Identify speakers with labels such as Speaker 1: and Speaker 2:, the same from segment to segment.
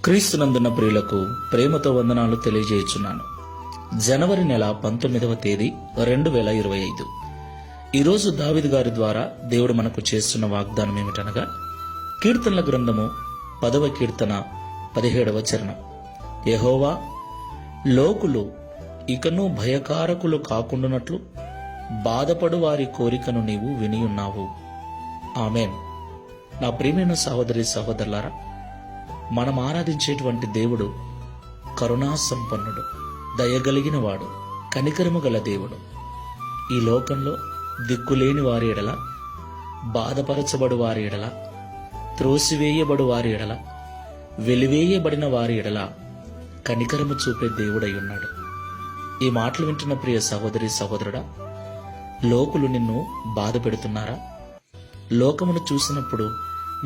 Speaker 1: క్రీస్తునందున్న ప్రియులకు ప్రేమతో వందనాలు తెలియజేయుచున్నాను. జనవరి నెల 19వ తేదీ 2025. ఈరోజు దావీదు గారి ద్వారా దేవుడు మనకు చేస్తున్న వాగ్దానం ఏమిటనగా, కీర్తనల గ్రంథము 10వ కీర్తన 17వ చరణం. యెహోవా, లోకులు ఇకను భయకారకులు కాకుండానట్లు బాధపడు వారి కోరికను నీవు వినియున్నావు. ఆమేన్. నా ప్రియమైన సహోదరి సహోదరులారా, మనం ఆరాధించేటువంటి దేవుడు కరుణా సంపన్నుడు, దయగలిగిన వాడు, కనికరము గల దేవుడు. ఈ లోకంలో దిక్కులేని వారి ఎడల, బాధపరచబడు వారి ఎడల, త్రోసివేయబడు వారి ఎడల, వెలివేయబడిన వారి ఎడల కనికరము చూపే దేవుడై ఉన్నాడు. ఈ మాటలు వింటున్న ప్రియ సహోదరి సహోదరుడా, లోకులు నిన్ను బాధ పెడుతున్నారా? లోకమును చూసినప్పుడు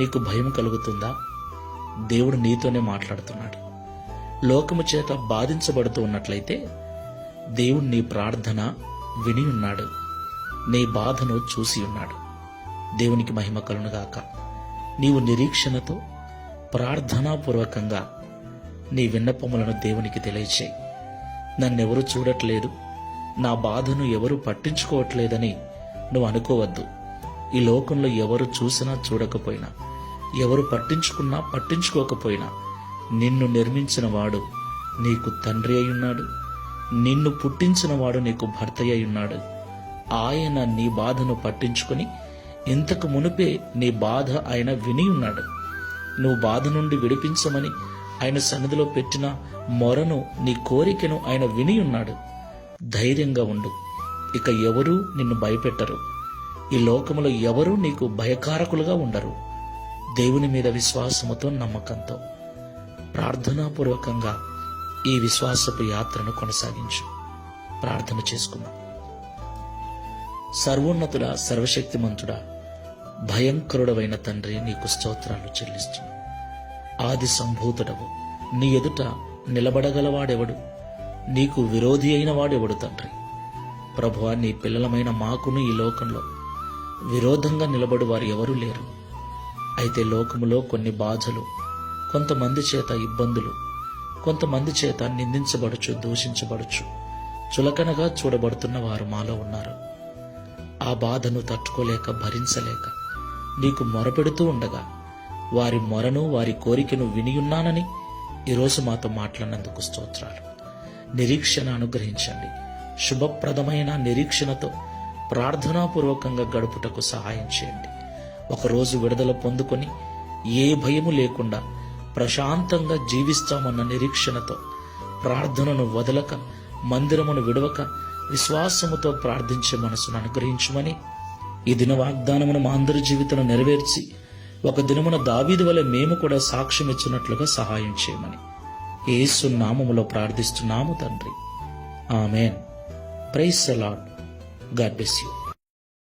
Speaker 1: నీకు భయం కలుగుతుందా? దేవుడు నీతోనే మాట్లాడుతున్నాడు. లోకము చేత బాధించబడుతూ ఉన్నట్లయితే దేవుడు నీ ప్రార్థన విని ఉన్నాడు, నీ బాధను చూసి ఉన్నాడు. దేవునికి మహిమ కలుగునుగాక. నీవు నిరీక్షణతో ప్రార్థనాపూర్వకంగా నీ విన్నపములను దేవునికి తెలియచేయి. నన్నెవరు చూడట్లేదు, నా బాధను ఎవరు పట్టించుకోవట్లేదని నువ్వు అనుకోవద్దు. ఈ లోకంలో ఎవరు చూసినా చూడకపోయినా, ఎవరు పట్టించుకున్నా పట్టించుకోకపోయినా, నిన్ను నిర్మించిన వాడు నీకు తండ్రి అయి ఉన్నాడు, నిన్ను పుట్టించిన వాడు నీకు భర్త అయి ఉన్నాడు. ఆయన నీ బాధను పట్టించుకొని ఇంతకు మునుపే నీ బాధ ఆయన విని ఉన్నాడు. నువ్వు బాధ నుండి విడిపించమని ఆయన సన్నిధిలో పెట్టిన మొరను, నీ కోరికను ఆయన విని ఉన్నాడు. ధైర్యంగా ఉండు. ఇక ఎవరూ నిన్ను భయపెట్టరు. ఈ లోకములో ఎవరూ నీకు భయకారకులుగా ఉండరు. దేవుని మీద విశ్వాసముతో, నమ్మకంతో, ప్రార్థనాపూర్వకంగా ఈ విశ్వాసపు యాత్రను కొనసాగించు. ప్రార్థన చేసుకుందాం. సర్వోన్నతుడా, సర్వశక్తిమంతుడా, భయంకరుడవైన తండ్రి, నీకు స్తోత్రాలు చెల్లిస్తున్నాను. ఆది సంభూతుడవు, నీ ఎదుట నిలబడగలవాడెవడు? నీకు విరోధి అయిన వాడెవడు తండ్రి? ప్రభువా, నీ పిల్లలమైన మాకును ఈ లోకంలో విరోధంగా నిలబడు వారు ఎవరూ లేరు. అయితే లోకములో కొన్ని బాధలు, కొంతమంది చేత ఇబ్బందులు, కొంతమంది చేత నిందించబడుచు, దూషించబడుచు, చులకనగా చూడబడుతున్న వారు మాలో ఉన్నారు. ఆ బాధను తట్టుకోలేక, భరించలేక నీకు మొరపెడుతూ ఉండగా, వారి మొరను, వారి కోరికను వినియున్నానని ఈరోజు మాతో మాట్లాడినందుకు స్తోత్రాలు. నిరీక్షణ అనుగ్రహించండి. శుభప్రదమైన నిరీక్షణతో ప్రార్థనాపూర్వకంగా గడుపుటకు సహాయం చేయండి. ఒకరోజు విడుదల పొందుకొని ఏ భయము లేకుండా ప్రశాంతంగా జీవిస్తామన్న నిరీక్షణతో ప్రార్థనను వదలక, మందిరమును విడవక, విశ్వాసముతో ప్రార్థించే మనసును అనుగ్రహించమని, ఈ దిన వాగ్దానమును మా అందరి జీవితంలో నెరవేర్చి ఒక దినమున దావీదు వలె మేము కూడా సాక్ష్యం ఇచ్చినట్లుగా సహాయం చేయమని యేసు నామములో ప్రార్థిస్తున్నాము తండ్రి. Amen. Praise the Lord. God bless you.